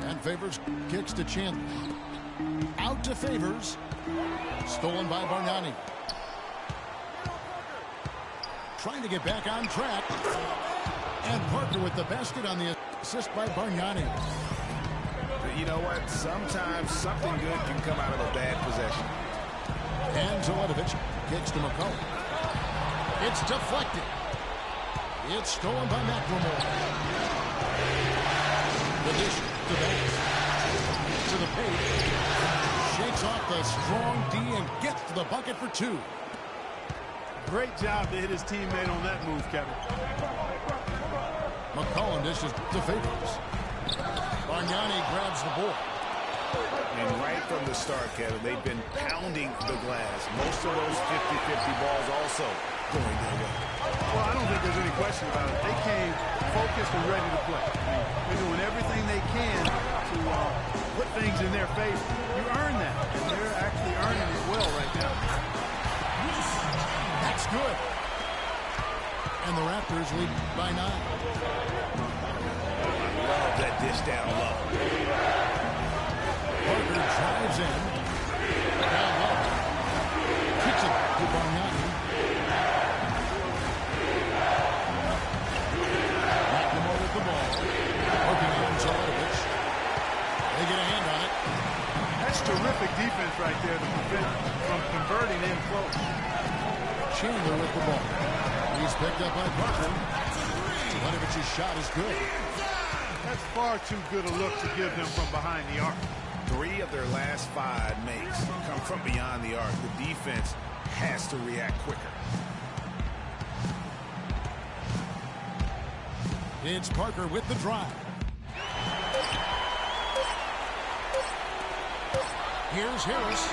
And Favors kicks to Chandler. Out to Favors. Stolen by Bargnani. Trying to get back on track. And Parker with the basket on the assist by Bargnani. You know what? Sometimes something good can come out of a bad possession. And Zelenovic kicks to McCollum. It's deflected. It's stolen by McLemore. The dish to Banks. To the paint. Shakes off the strong D and gets to the bucket for two. Great job to hit his teammate on that move, Kevin. McCollum dishes to Favors. Bargnani grabs the ball. And right from the start, Kevin, they've been pounding the glass. Most of those 50-50 balls also going their way. Well, I don't think there's any question about it. They came focused and ready to play. They're doing everything they can to put things in their favor. You earn that, and they're actually earning it well right now. That's good. And the Raptors lead by 9. Love that dish down low. Parker drives in. Down low. Kicks it to Bargnani. McLemore with the ball. Working on Zelenovic. They get a hand on it. That's terrific defense right there to prevent from converting in close. Chandler with the ball. He's picked up by Parker. Zelenovic's shot is good. That's far too good a look to give them from behind the arc. 3 of their last 5 makes come from beyond the arc. The defense has to react quicker. It's Parker with the drive. Here's Harris.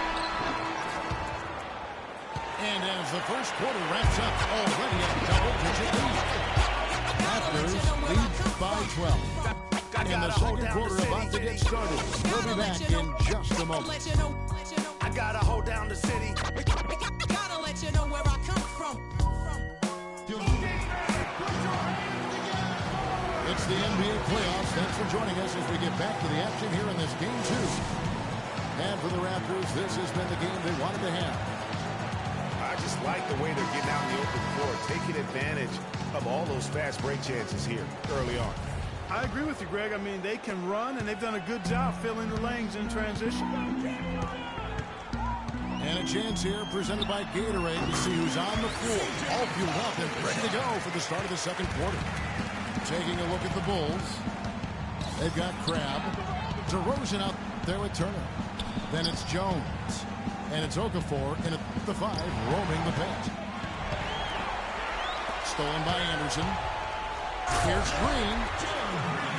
And as the first quarter wraps up, already a double-digit lead. Raptors lead by 12. And the second quarter about to get started. We'll be back in just a moment. I gotta hold down the city. Gotta let you know where I come from. It's the NBA playoffs. Thanks for joining us as we get back to the action here in this game 2. And for the Raptors, this has been the game they wanted to have. I just like the way they're getting out in the open floor, taking advantage of all those fast break chances here early on. I agree with you, Greg. I mean, they can run, and they've done a good job filling the lanes in transition. And a chance here presented by Gatorade to see who's on the floor. All fueled up and ready to go for the start of the second quarter. Taking a look at the Bulls. They've got Crabbe. DeRozan out there with Turner. Then it's Jones. And it's Okafor in at the 5, roaming the paint. Stolen by Anderson. Here's Green.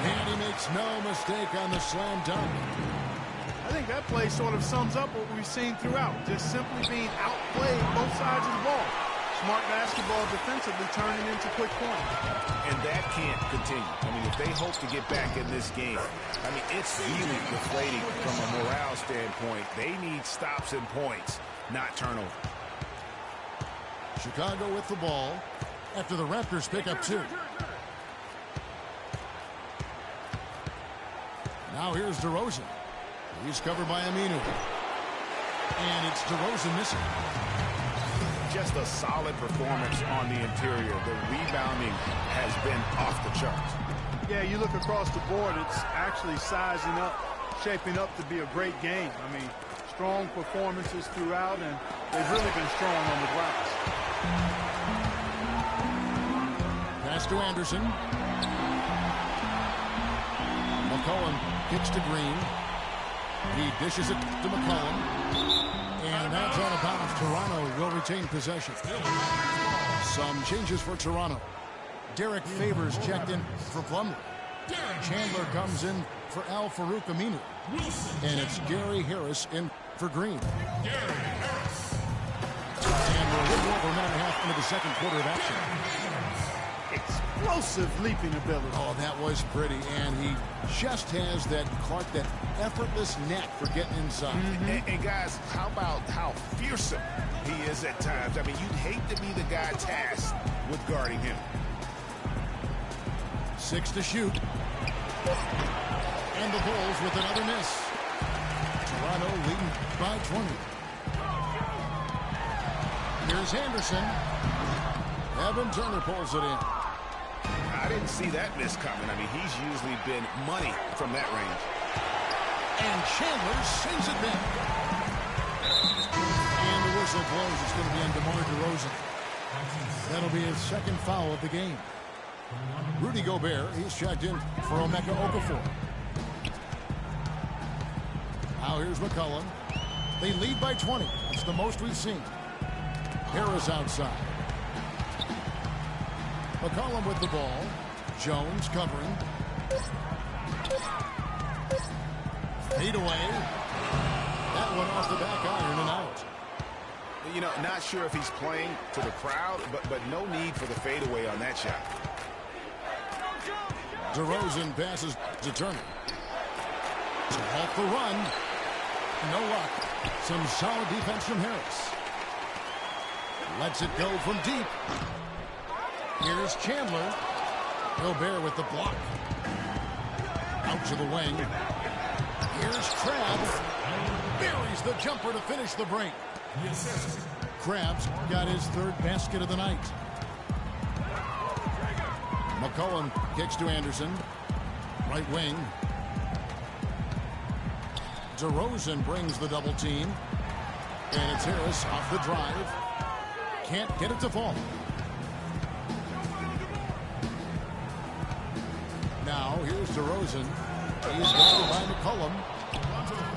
And he makes no mistake on the slam dunk. I think that play sort of sums up what we've seen throughout. Just simply being outplayed both sides of the ball. Smart basketball defensively turning into quick points. And that can't continue. I mean, if they hope to get back in this game, I mean, it's really deflating from a morale standpoint. They need stops and points, not turnover. Chicago with the ball after the Raptors pick up 2. Now here's DeRozan. He's covered by Aminu. And it's DeRozan missing. Just a solid performance on the interior. The rebounding has been off the charts. Yeah, you look across the board, it's actually sizing up, shaping up to be a great game. I mean, strong performances throughout, and they've really been strong on the glass. Pass to Anderson. McCollum kicks to Green. He dishes it to McCollum. And that's out of bounds. Toronto will retain possession. Some changes for Toronto. Derek Favors checked in for Plumlee. Chandler comes in for Al Farouk Aminu. And it's Gary Harris in for Green. And we're a little over a minute and a half into the second quarter of action. Explosive leaping ability. Oh, that was pretty. And he just has that, Clark, that effortless knack for getting inside. And guys, how about how fearsome he is at times? I mean, you'd hate to be the guy tasked with guarding him. 6 to shoot. And the Bulls with another miss. Toronto leading by 20. Here's Anderson. Evan Turner pulls it in. I didn't see that miss coming. I mean, he's usually been money from that range. And Chandler sends it back. And the whistle blows. It's going to be on DeMar DeRozan. That'll be his second foul of the game. Rudy Gobert, he's checked in for Emeka Okafor. Now here's McCollum. They lead by 20. It's the most we've seen. Harris outside. McCollum with the ball. Jones covering. Fade away. That one off the back iron and out. You know, not sure if he's playing to the crowd, but no need for the fadeaway on that shot. DeRozan passes to Turner. So off the run. No luck. Some solid defense from Harris. Lets it go from deep. Here's Chandler. Gobert with the block. Out to the wing. Here's Krabs. Buries the jumper to finish the break. Krabs got his third basket of the night. McCollum kicks to Anderson. Right wing. DeRozan brings the double team. And it's Harris off the drive. Can't get it to fall. Now here's DeRozan. He's guarded by McCollum.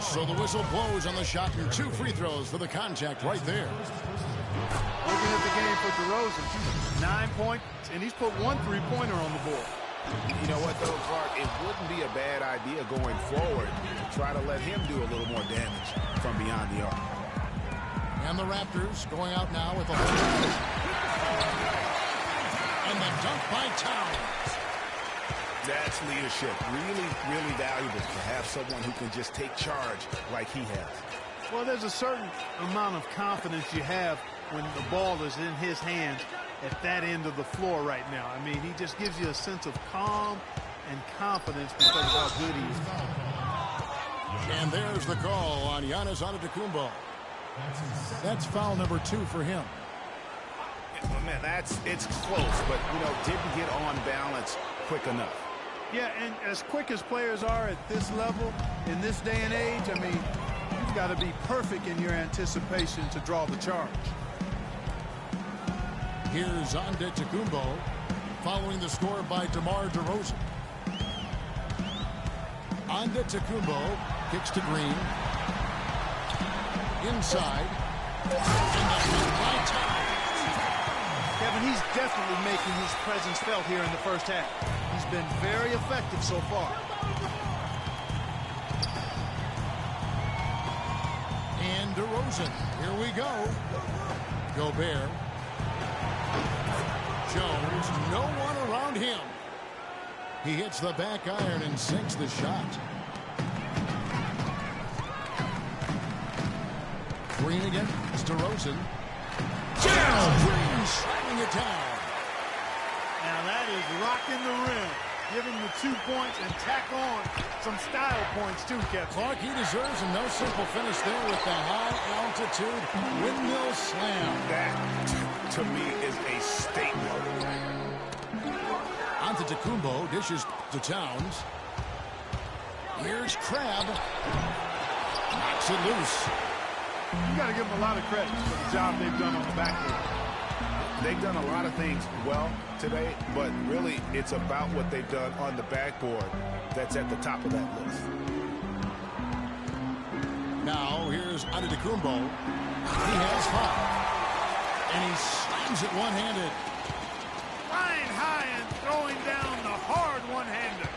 So the whistle blows on the shot and 2 free throws for the contact right there. Looking at the game for DeRozan, 9 points, and he's put 1 3-pointer on the board. You know what, though, Clark? It wouldn't be a bad idea going forward to try to let him do a little more damage from beyond the arc. And the Raptors going out now with a hold. And the dunk by Towns. That's leadership. Really, really valuable to have someone who can just take charge like he has. Well, there's a certain amount of confidence you have when the ball is in his hands at that end of the floor right now. I mean, he just gives you a sense of calm and confidence because of how good he is. And there's the call on Giannis Antetokounmpo. That's foul number 2 for him. Well, man, it's close, but, you know, didn't get on balance quick enough. Yeah, and as quick as players are at this level, in this day and age, I mean, you've got to be perfect in your anticipation to draw the charge. Here's Antetokounmpo following the score by DeMar DeRozan. Antetokounmpo kicks to Green. Inside. And the dunk by Towns. Kevin, he's definitely making his presence felt here in the first half. He's been very effective so far. And DeRozan. Here we go. Gobert. Jones. No one around him. He hits the back iron and sinks the shot. Green again. It's DeRozan. Green slamming it down. Now that is rocking the rim. Give him the 2 points and tack on some style points too, Kevin. Clark, he deserves a no simple finish there with the high altitude windmill slam. That, to me, is a statement. Antetokounmpo dishes to Towns. Here's Crab. Knocks it loose. You got to give them a lot of credit for the job they've done on the backboard. They've done a lot of things well today, but really it's about what they've done on the backboard that's at the top of that list. Now here's Antetokounmpo. He has 5. And he slams it one-handed. Flying high and throwing down the hard one-hander.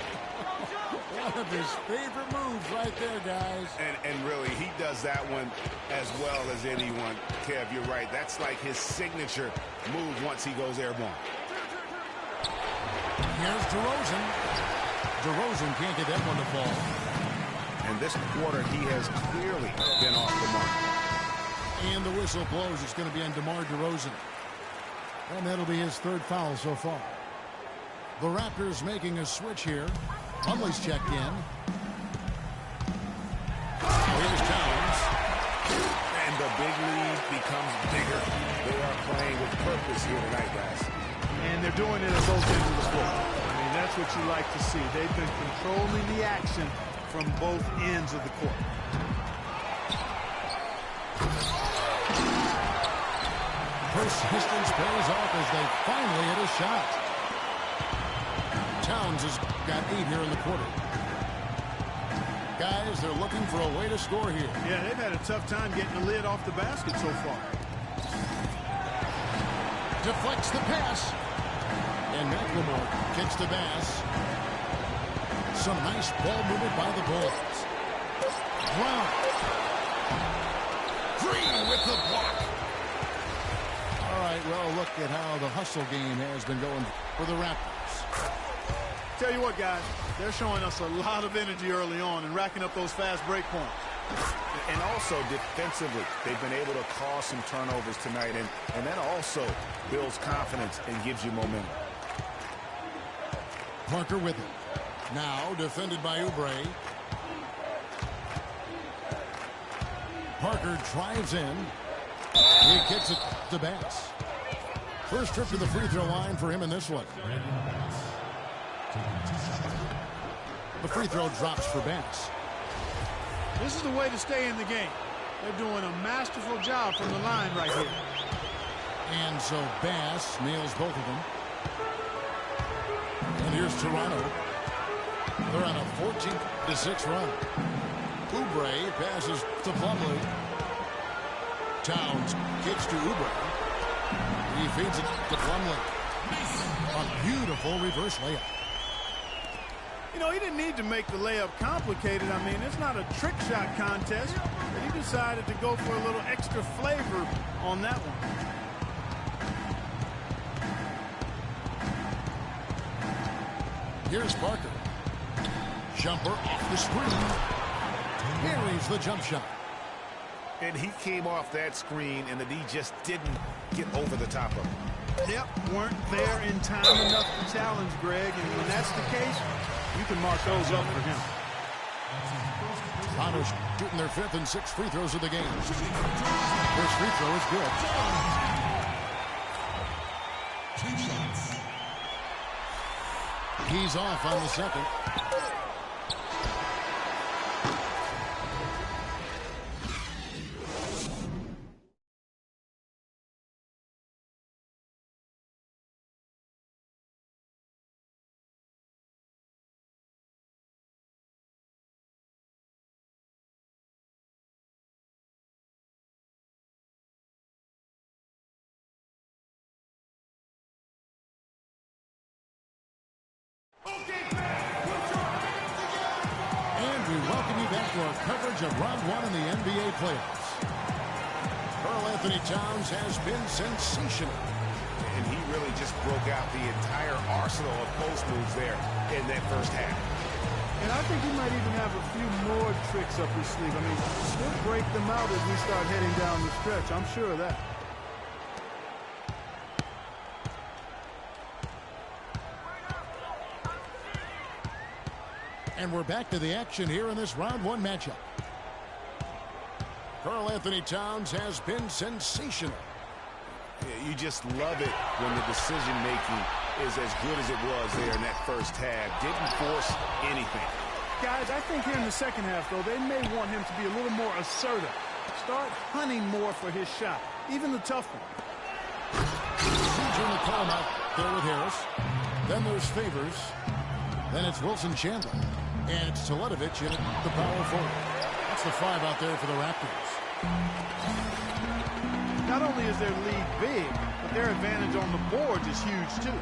One of his favorite moves right there, guys. And really, he does that one as well as anyone. Kev, you're right. That's like his signature move once he goes airborne. Here's DeRozan. DeRozan can't get that one to fall. And this quarter, he has clearly been off the mark. And the whistle blows. It's going to be on DeMar DeRozan. And that'll be his 3rd foul so far. The Raptors making a switch here. Plumlee's checked in. Here's Towns. And the big lead becomes bigger. They are playing with purpose here tonight, guys. And they're doing it at both ends of the floor. I mean, that's what you like to see. They've been controlling the action from both ends of the court. Persistence pays off as they finally hit a shot. Towns has got 8 here in the quarter. Guys, they're looking for a way to score here. Yeah, they've had a tough time getting the lid off the basket so far. Deflects the pass. And McLemore kicks the pass. Some nice ball movement by the Bulls. Brown. Green with the block. All right, well, look at how the hustle game has been going for the Raptors. Tell you what, guys, they're showing us a lot of energy early on and racking up those fast break points. And also defensively, they've been able to cause some turnovers tonight, and that also builds confidence and gives you momentum. Parker with it. Now defended by Oubre. Parker drives in. He kicks it to Bass. First trip to the free throw line for him in this one. The free throw drops for Bass. This is the way to stay in the game. They're doing a masterful job from the line right here. And so Bass nails both of them. And here's Toronto. They're on a 14-6 run. Oubre passes to Plumlee. Towns kicks to Oubre. He feeds it to Plumlee. A beautiful reverse layup. You know, he didn't need to make the layup complicated. I mean, it's not a trick shot contest, but he decided to go for a little extra flavor on that one. Here's Parker. Jumper off the screen. Parries the jump shot. And he came off that screen, and the D just didn't get over the top of him. Yep, weren't there in time enough to challenge Greg, and when that's the case, you can mark those up for him. Toronto shooting their 5th and 6th free throws of the game. First free throw is good. 2 shots. He's off on the second. And we welcome you back to our coverage of round 1 in the NBA playoffs. Karl Anthony Towns has been sensational. And he really just broke out the entire arsenal of post moves there in that first half. And I think he might even have a few more tricks up his sleeve. I mean, he'll break them out as we start heading down the stretch. I'm sure of that. And we're back to the action here in this round 1 matchup. Karl Anthony Towns has been sensational. You just love it when the decision-making is as good as it was there in that first half. Didn't force anything. Guys, I think here in the second half, though, they may want him to be a little more assertive. Start hunting more for his shot, even the tough one. CJ McCollum out there with Harris. Then there's Favors. Then it's Wilson Chandler. And it's Teletovic in the power forward. That's the 5 out there for the Raptors. Not only is their lead big, but their advantage on the boards is huge, too.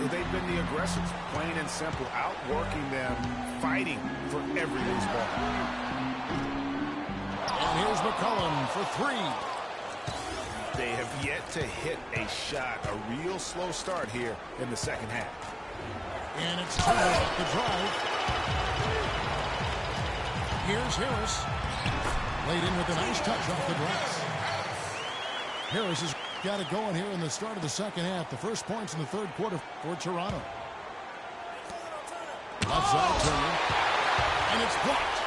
They've been the aggressors, plain and simple, outworking them, fighting for every loose ball. And here's McCollum for 3. They have yet to hit a shot, a real slow start here in the second half. And it's Turner off the drive. Here's Harris. Laid in with a nice touch off the glass. Harris has got it going here in the start of the second half. The first points in the third quarter for Toronto. Outside Turner. And it's blocked.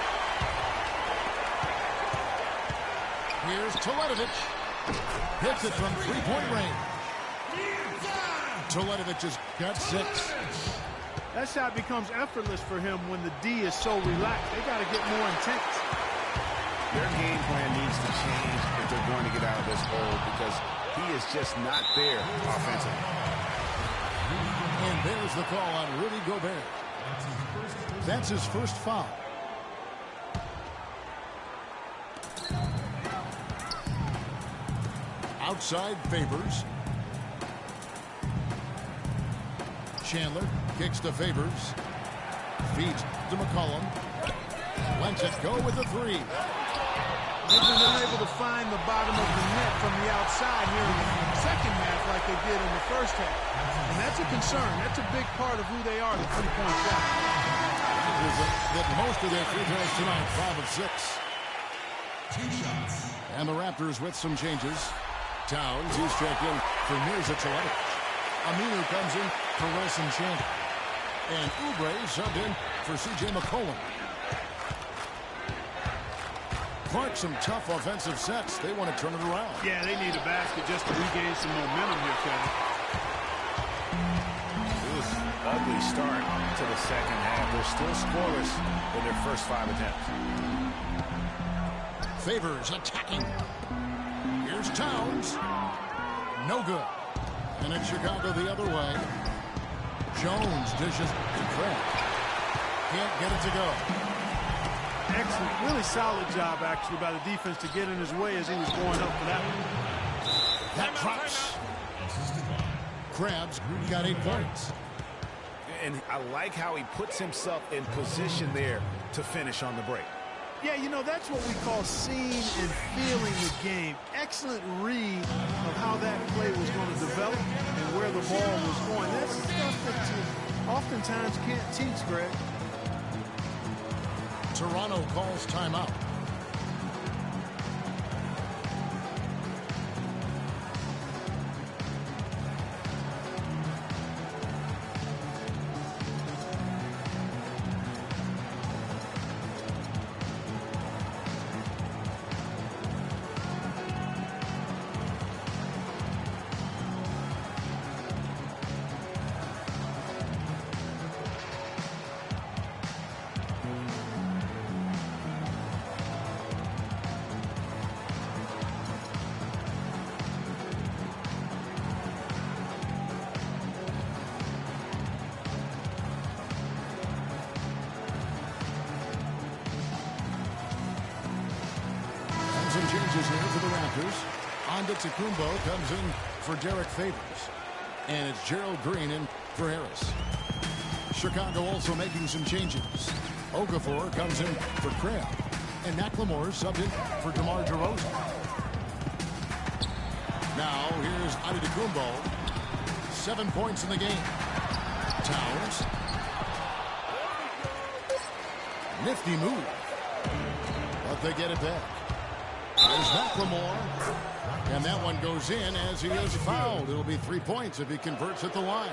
Here's Teletovic. Hits it from three-point range. Teletovic has got 6. That shot becomes effortless for him when the D is so relaxed. They got to get more intense. Their game plan needs to change if they're going to get out of this hole because he is just not there offensively. And there's the call on Rudy Gobert. That's his first foul. Outside Favors. Chandler kicks to Favors. Feeds to McCollum. Lets it go with the 3. They've been unable to find the bottom of the net from the outside here in the second half like they did in the first half. And that's a concern. That's a big part of who they are, the three-point shot. That most of their free throws tonight, 5 of 6. 2 shots. And the Raptors with some changes. Towns, he's checked in for Mirza Teletovic. Aminu comes in for Wilson Chandler. And Oubre subbed in for C.J. McCollum. Clark, some tough offensive sets. They want to turn it around. Yeah, they need a basket just to regain some momentum here, Kevin. It was an ugly start to the second half. They're still scoreless in their first 5 attempts. Favors attacking. Here's Towns. No good. And it's Chicago the other way. Jones dishes to Craig. Can't get it to go. Excellent. Really solid job, actually, by the defense to get in his way as he was going up for that one. That drops. Krabs got 8 points. And I like how he puts himself in position there to finish on the break. Yeah, you know, that's what we call seeing and feeling the game. Excellent read of how that play was going to develop and where the ball was going. That's stuff that you oftentimes can't teach, Greg. Toronto calls timeout. Some changes here for the Raptors. Antetokounmpo comes in for Derek Favors. And it's Gerald Green in for Harris. Chicago also making some changes. Okafor comes in for Crabb. And McLemore subbed in for DeMar DeRozan. Now here's Antetokounmpo. 7 points in the game. Towns. Nifty move. But they get it back. There's McLemore. And that one goes in as he is fouled. It'll be 3 points if he converts at the line.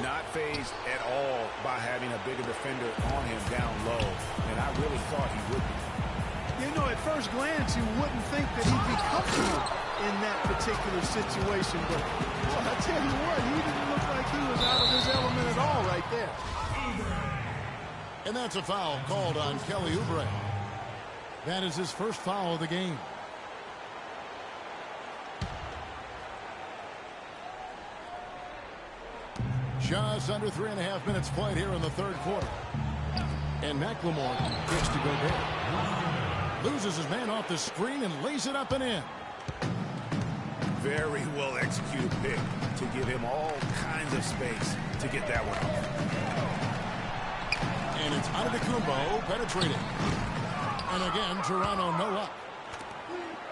Not fazed at all by having a bigger defender on him down low. And I really thought he would be. You know, at first glance, you wouldn't think that he'd be comfortable in that particular situation. But, well, I tell you what, he didn't look like he was out of his element at all right there. And that's a foul called on Kelly Oubre. That is his first foul of the game. Just under 3.5 minutes played here in the third quarter. And McLemore kicks to Gobert. Loses his man off the screen and lays it up and in. Very well executed pick to give him all kinds of space to get that one off. And it's Antetokounmpo penetrating. And again, Toronto no up.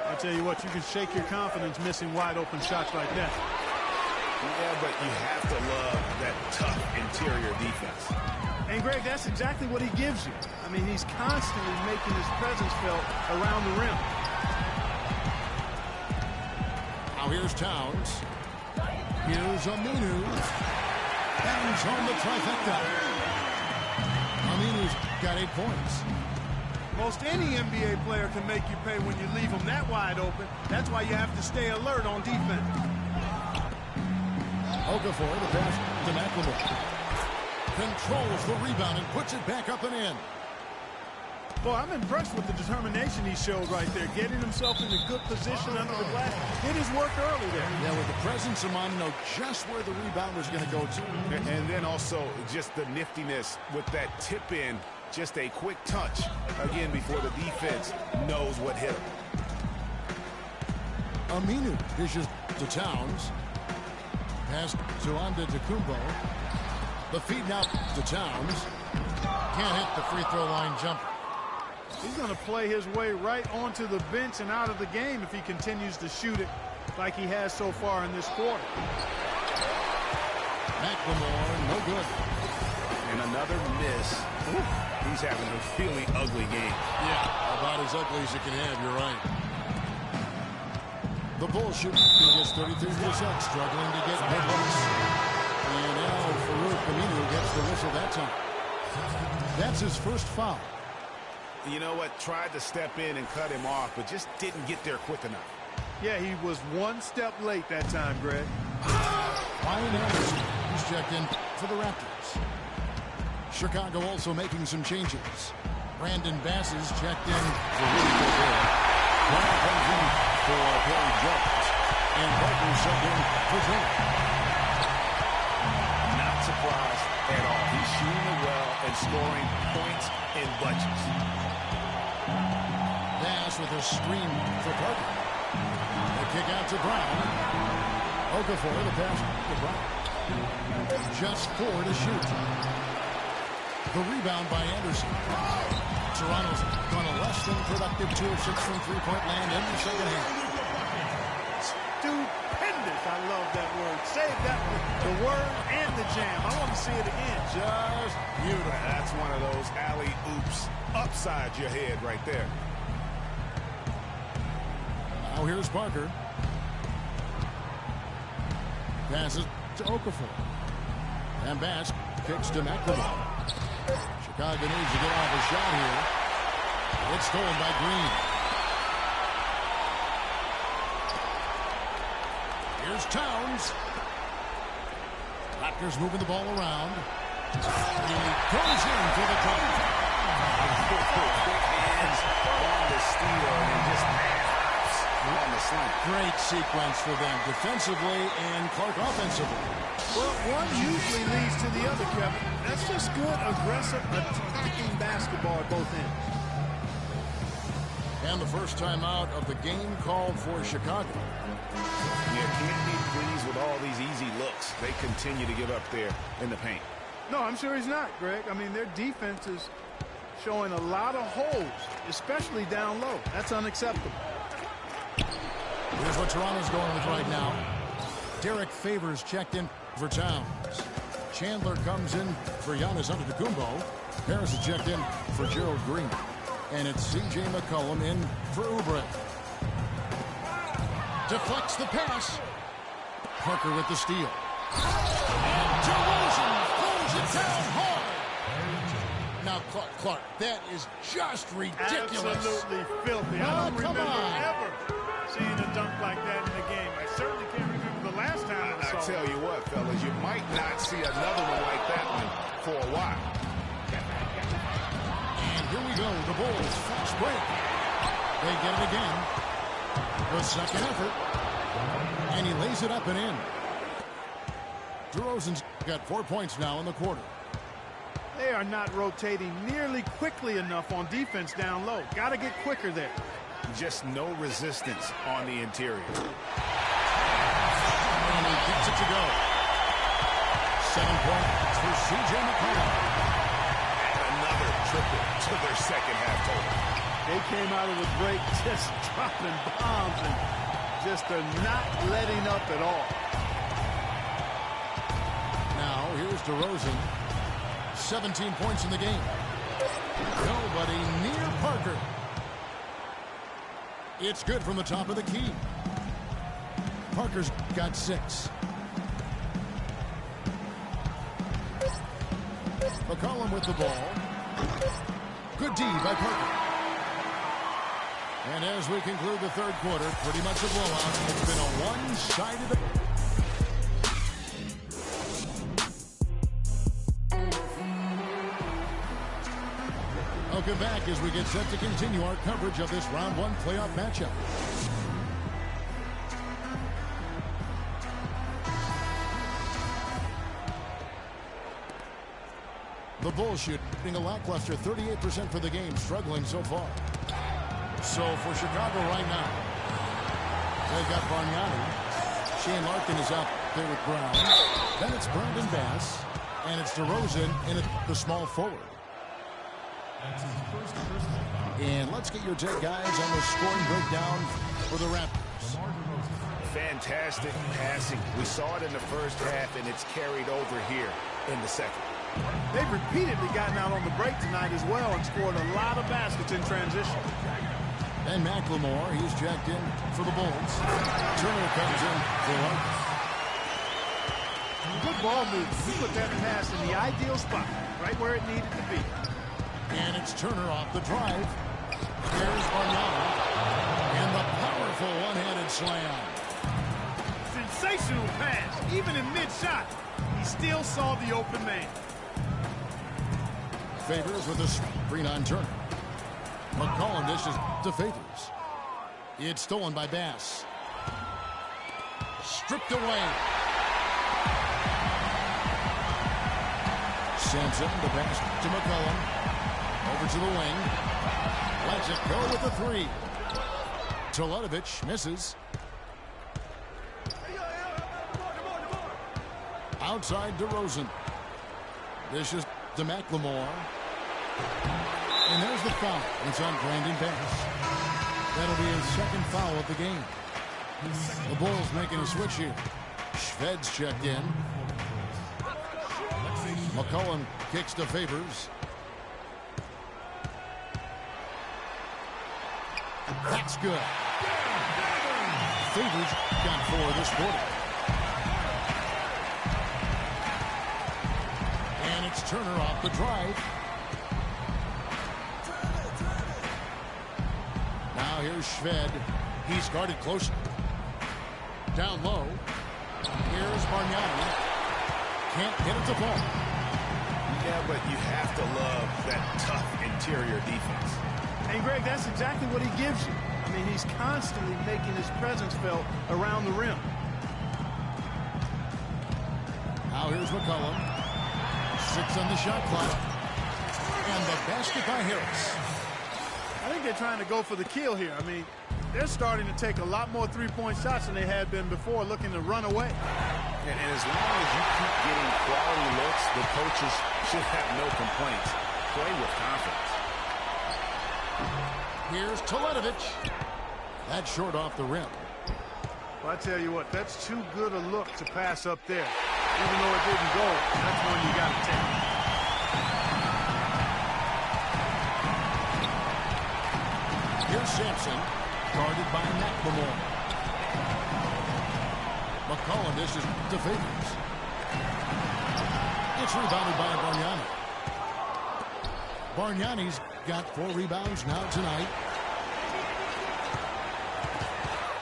I tell you what, you can shake your confidence missing wide open shots like that. Yeah, but you have to love that tough interior defense. And, Greg, that's exactly what he gives you. I mean, he's constantly making his presence felt around the rim. Now here's Towns. Here's Aminu. Bangs home the trifecta. Aminu's got 8 points. Most any NBA player can make you pay when you leave them that wide open. That's why you have to stay alert on defense. Okafor, the pass to McLemore. Controls the rebound and puts it back up and in. Boy, I'm impressed with the determination he showed right there, getting himself in a good position under the glass. Did his work early there. Yeah, with the presence of mind, know just where the rebound was going to go to. And then also just the niftiness with that tip in. Just a quick touch, again, before the defense knows what hit him. Aminu dishes to Towns. Pass to Antetokounmpo. The feed now to Towns. Can't hit the free throw line jumper. He's going to play his way right onto the bench and out of the game if he continues to shoot it like he has so far in this quarter. McLemore, no good. And another miss. Ooh, he's having a really ugly game. Yeah, about as ugly as it can have, you're right. The Bulls shoot gets 33%, struggling to get hit looks. And now Farouk Aminu gets the whistle that time. That's his first foul. You know what? Tried to step in and cut him off, but just didn't get there quick enough. Yeah, he was one step late that time, Greg. Ryan Anderson, who's checked in for the Raptors. Chicago also making some changes. Brandon Bass is checked in for Rudy Gobert. Brian comes in for Perry Jones. And Parker subbed in for Taylor. Not surprised at all. He's shooting it well and scoring points in bunches. Bass with a screen for Parker. The kick out to Brown. Okafor, the pass to Brown. Just 4 to shoot. The rebound by Anderson. Toronto's gone a less than productive 2 of 6 from three-point land in the second half. Stupendous. I love that word. Save that one. The word and the jam. I want to see it again. Just beautiful. That's one of those alley-oops upside your head right there. Now here's Parker. Passes to Okafor. And Bass kicks to McLemore. Chicago needs to get off a shot here. It's stolen by Green. Here's Towns. Raptors moving the ball around. He goes in for the drop. Quick hands on the steal and just hops on the slant. Great sequence for them defensively and Clark offensively. Well, one usually leads to the other, Kevin. That's just good, aggressive, attacking basketball at both ends. And the first time out of the game called for Chicago. You can't be pleased with all these easy looks. They continue to give up there in the paint. No, I'm sure he's not, Greg. I mean, their defense is showing a lot of holes, especially down low. That's unacceptable. Here's what Toronto's going with right now. Derek Favors checked in for Towns. Chandler comes in for Giannis Antetokounmpo. Harris is checked in for Gerald Green. And it's C.J. McCollum in for Oubre. Deflects the pass. Parker with the steal. And DeRozan throws it down hard. Now, Clark, that is just ridiculous. Absolutely filthy. I don't remember ever seeing a dunk like that in the game. I certainly can't remember the last time I saw it. I tell you what, fellas, you might not see another one like that one for a while. And here we go, the Bulls fast break. They get it again. The second effort. And he lays it up and in. DeRozan's got 4 points now in the quarter. They are not rotating nearly quickly enough on defense down low. Got to get quicker there. Just no resistance on the interior. And he gets it to go. 7 points for C.J. McCollum. Another triple to their second half total. They came out of the break just dropping bombs and just are not letting up at all. Now here's DeRozan. 17 points in the game. Nobody near Parker. It's good from the top of the key. Parker's got 6. McCollum with the ball. Good D by Parker. And as we conclude the third quarter, pretty much a blowout. It's been a one-sided... Welcome back as we get set to continue our coverage of this round one playoff matchup. The Bulls shooting a lackluster 38% for the game, struggling so far. So for Chicago right now, they've got Bargnani. Shane Larkin is out there with Brown. Then it's Brandon Bass. And it's DeRozan in at the small forward. And let's get your take, guys, on the scoring breakdown for the Raptors. Fantastic passing. We saw it in the first half, and it's carried over here in the second. They've repeatedly gotten out on the break tonight as well and scored a lot of baskets in transition. And McLemore, he's checked in for the Bulls. Turner comes in for Larkin. Good ball movement. He put that pass in the ideal spot, right where it needed to be. And it's Turner off the drive. Here's Bargnani. And the powerful one-handed slam. Sensational pass. Even in mid-shot, he still saw the open man. Favors with a screen on Turner. McCollum dishes to Favors. It's stolen by Bass. Stripped away. Sampson, the pass to McCollum. Over to the wing. Lets it go with the three. Teletovic misses. Outside DeRozan. This is to McLemore. And there's the foul. It's on Brandon Bass. That'll be his second foul of the game. The Bulls making a switch here. Shved's checked in. McCollum kicks to Favors. That's good. Favors got 4 this quarter. And it's Turner off the drive. Now here's Shved. He's guarded close. Down low. Here's Bargnani. Can't get it to fall. Yeah, but you have to love that tough interior defense. And, Greg, that's exactly what he gives you. I mean, he's constantly making his presence felt around the rim. Now here's McCollum. 6 on the shot clock. And the basket by Harris. I think they're trying to go for the kill here. I mean, they're starting to take a lot more three-point shots than they had been before, looking to run away. And as long as you keep getting quality looks, the coaches should have no complaints. Play with confidence. Here's Teletovic. That's short off the rim. Well, I tell you what, that's too good a look to pass up there. Even though it didn't go, that's one you got to take. Here's Sampson, guarded by McLemore. McCollum dishes to Favors. It's rebounded by Bargnani. Bargnani's got 4 rebounds now tonight.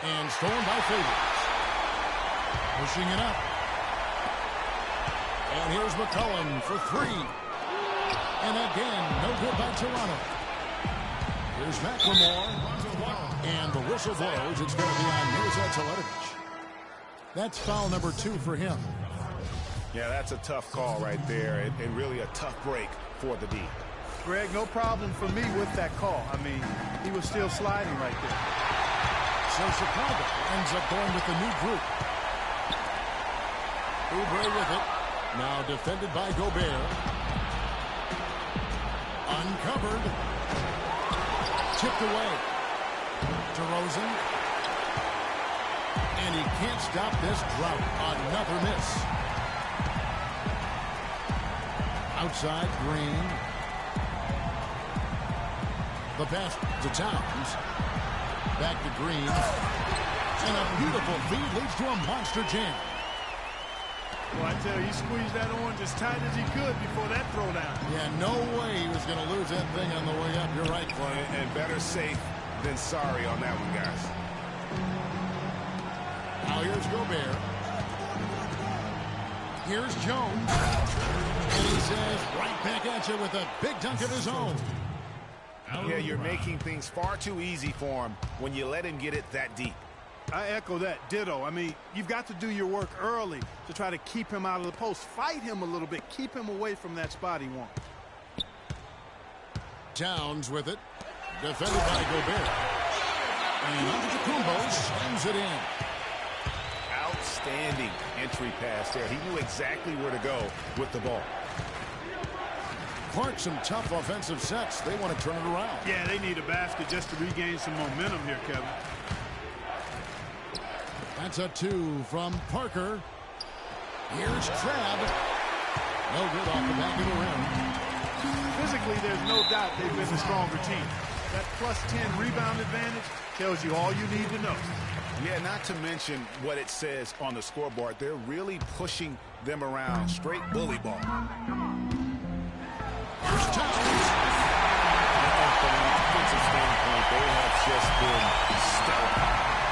And stolen by Favors. Pushing it up. And here's McCollum for 3. And again, no good by Toronto. Here's McLemore. And the whistle blows. It's going to be on Mirza Teletovic. That's foul number 2 for him. Yeah, that's a tough call right there, and really a tough break for the D. Greg, no problem for me with that call. I mean, he was still sliding right there. So Chicago ends up going with the new group. Oubre with it. Now defended by Gobert. Uncovered. Tipped away. DeRozan. And he can't stop this drought. Another miss. Outside, Green. The pass to Towns. Back to Green. And a beautiful feed leads to a monster jam. Well, I tell you, he squeezed that orange as tight as he could before that throwdown. Yeah, no way he was going to lose that thing on the way up. You're right, Clark. And better safe than sorry on that one, guys. Now here's Gobert. Here's Jones. And he says right back at you with a big dunk of his own. Yeah, you're making things far too easy for him when you let him get it that deep. I echo that. Ditto. I mean, you've got to do your work early to try to keep him out of the post. Fight him a little bit. Keep him away from that spot he wants. Towns with it. Defended by Gobert. And Antetokounmpo slams it in. Outstanding entry pass there. He knew exactly where to go with the ball. Clark, some tough offensive sets. They want to turn it around. Yeah, they need a basket just to regain some momentum here, Kevin. That's a 2 from Parker. Here's Trabb. No good off the back of the rim. Physically, there's no doubt they've been the stronger team. That plus 10 rebound advantage tells you all you need to know. Yeah, not to mention what it says on the scoreboard. They're really pushing them around. Straight bully ball. Here's Towns. From an offensive standpoint, they have just been stellar.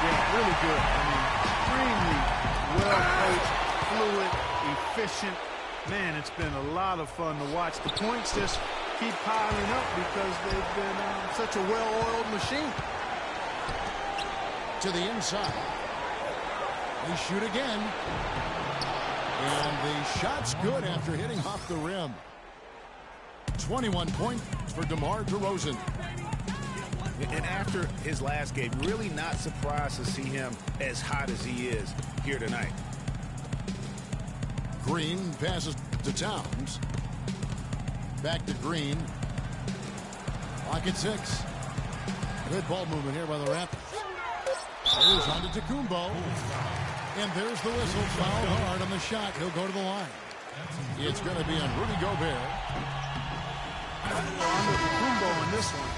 Yeah, really good. I mean, extremely well-coached, fluid, efficient. Man, it's been a lot of fun to watch. The points just keep piling up because they've been such a well-oiled machine. To the inside. They shoot again. And the shot's good after hitting off the rim. 21 points for DeMar DeRozan. And after his last game, really not surprised to see him as hot as he is here tonight. Green passes to Towns. Back to Green. Clock at 6. Good ball movement here by the Raptors. Here's Antetokounmpo. And there's the whistle. Fouled hard on the shot. He'll go to the line. It's going to be on Rudy Gobert. Antetokounmpo on this one.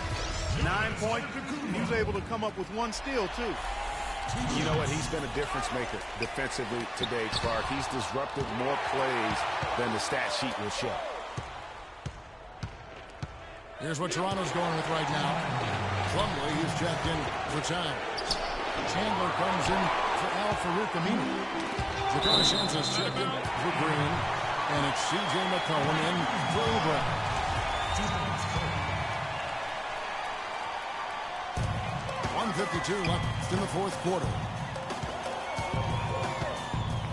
9 points. He was able to come up with 1 steal, too. You know what? He's been a difference maker defensively today, Clark. He's disrupted more plays than the stat sheet will show. Here's what Toronto's going with right now. Plumlee, he's checked in for Towns. Chandler comes in for Al Farouk Aminu. Jakarta Sanchez checked in for Green. And it's C.J. McCollum in for Oubre. 1:52 left in the fourth quarter.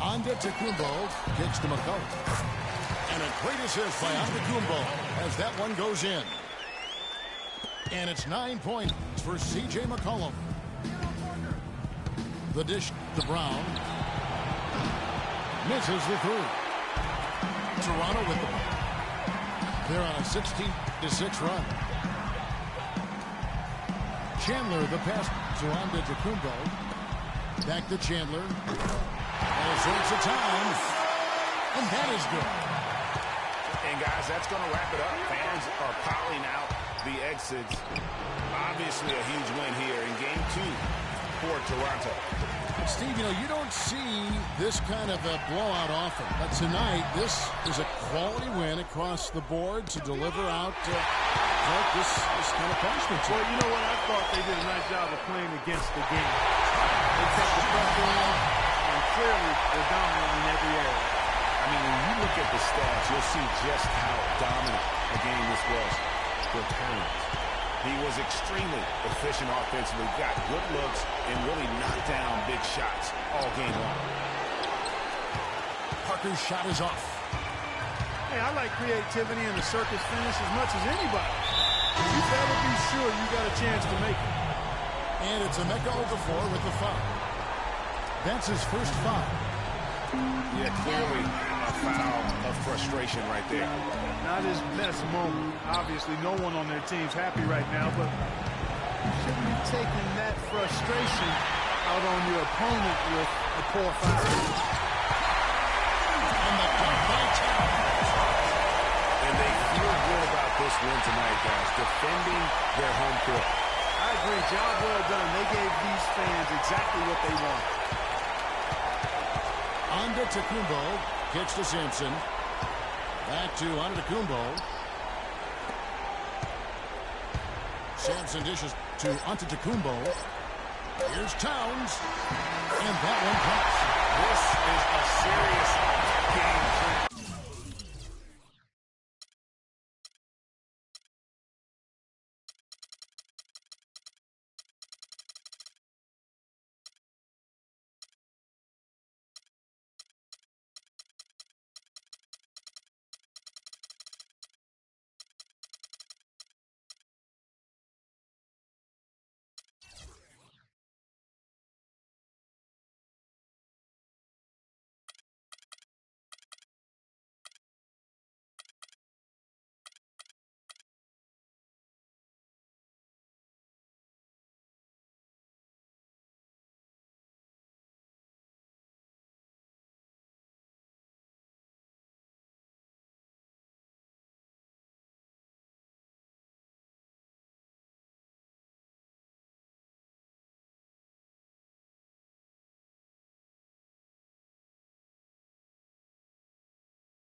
Antetokounmpo kicks to McCollum. And a great assist by Antetokounmpo as that one goes in. And it's 9 points for C.J. McCollum. The dish to Brown. Misses the 3. Toronto with the ball. They're on a 16-6 run. Chandler, the pass to Antetokounmpo. Back to Chandler. All sorts of time. And that is good. And, guys, that's going to wrap it up. Fans are piling out the exits. Obviously a huge win here in Game 2 for Toronto. Steve, you know, you don't see this kind of a blowout often. But tonight, this is a quality win across the board to deliver out this kind of punishment. Well, you know what? I thought they did a nice job of playing against the game. They kept the pressure on, and clearly they're dominant in every area. I mean, when you look at the stats, you'll see just how dominant a game this was for Towns. He was extremely efficient offensively, got good looks, and really knocked down big shots all game long. Parker's shot is off. Hey, I like creativity and the circus finish as much as anybody. You better be sure you got a chance to make it. And it's Emeka Okafor with the foul. That's his first foul. Yeah, clearly a foul of frustration right there. Not his best moment. Obviously, no one on their team's happy right now, but shouldn't be taking that frustration out on your opponent with a poor foul. And the dunk by Towns. And they feel good about this win tonight, guys, defending their home court. I agree. Job well done. They gave these fans exactly what they want. Antetokounmpo Pitch to Simpson. Back to Antetokounmpo. Simpson dishes to Antetokounmpo. Here's Towns. And that one pops. This is a serious game.